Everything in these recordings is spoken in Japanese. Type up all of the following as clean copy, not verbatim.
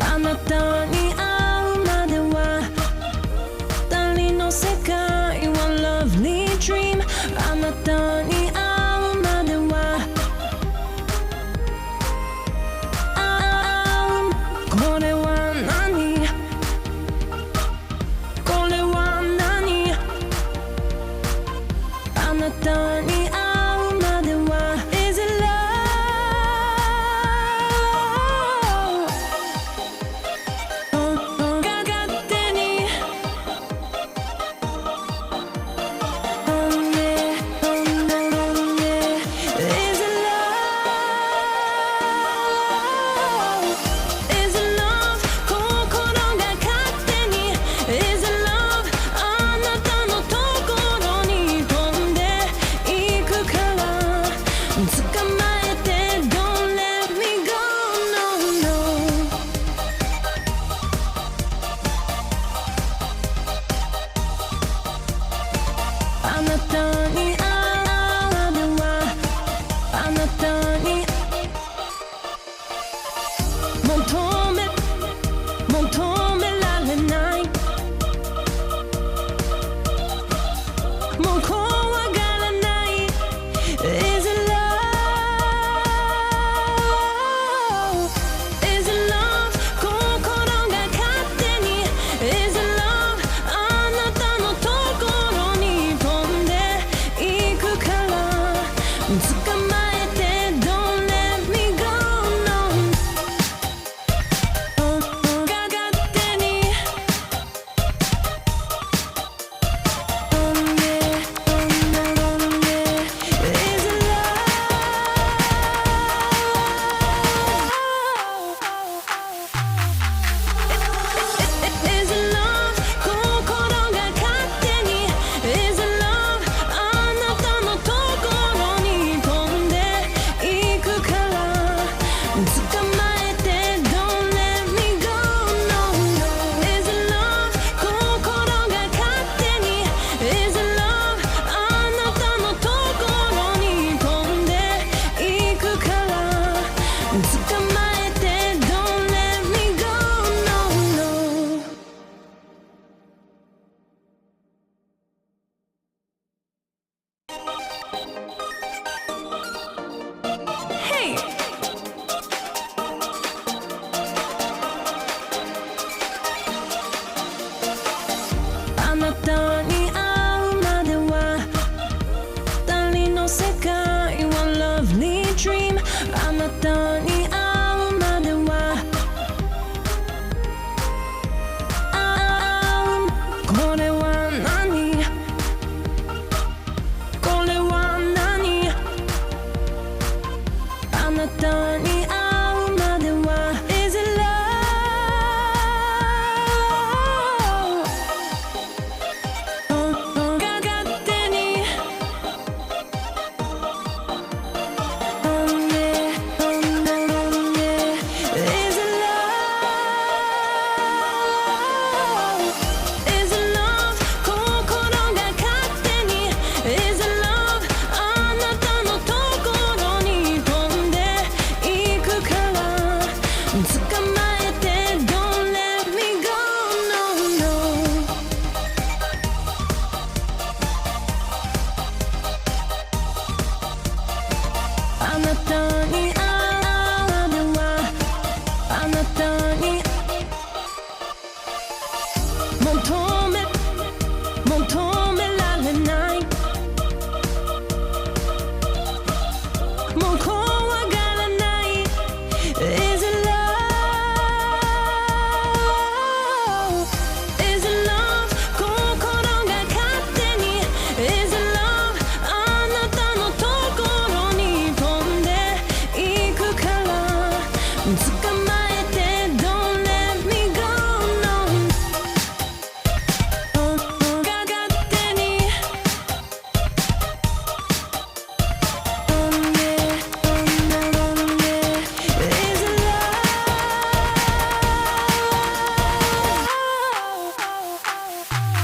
あなたに会うまでは二人の世界は Lovely Dream。 あなたに会うまではこれは何、これは何、あなたに会うまでは Is it love。あなたに会うまではあなたに求められない、もう怖がらない。 Is it love? Is it love? 心が勝手に Is it love? あなたのところに飛んでいくから捕まえて Don't let me go no。 が勝手に Is it love? Is it love? 心が勝手に Is it love? あなたのところに飛んでいくから捕まえて Don't let me go no no。 Is it love? 心が勝手に Is it love? あなたのところに飛んでいくから捕まえて Don't let me go no no。 Hey。あなたに会うまでは二人の世界は Lovely Dream。 あなたに会うまではこれは何、これは何、あなたに会うまでは Is it love? が勝手に Is it love? Is it love? 心が勝手に Is it love? あなたのところに飛んでいくから捕まえて Don't let me go no no。 あなたに会うまではあなたに求められない、もう怖がらない。 Is it love? Is it love? 心が勝手に Is it love? あなたのところに飛んでいくから捕まえて Don't let me go no。 が勝手に Is it love? 「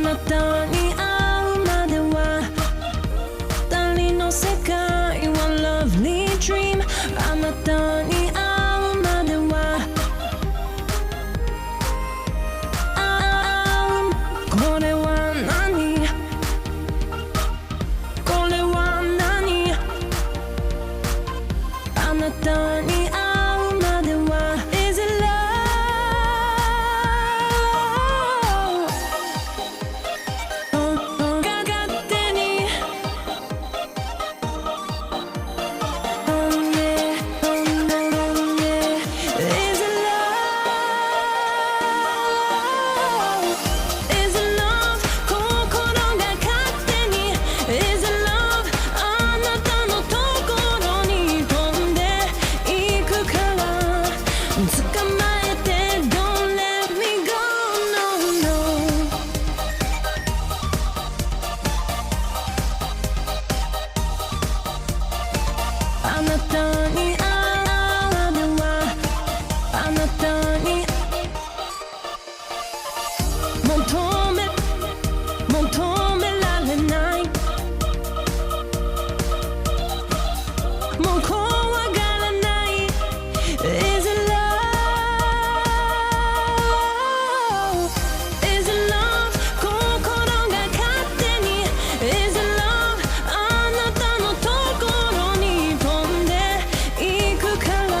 なたに会うまでは二人の世界は Lovely Dream あなたに会うまではこれは何これは何あなたに会うまでは Is it love が勝手にIs it love Is it love 心が勝手に Is it love あなたのところに飛んでいくから捕まえて Don't let me go no no あなたに会うまではあなたに求められないもう怖がらない Is it love Is it love 心が勝手に Is it love あなたのところに飛んでいくから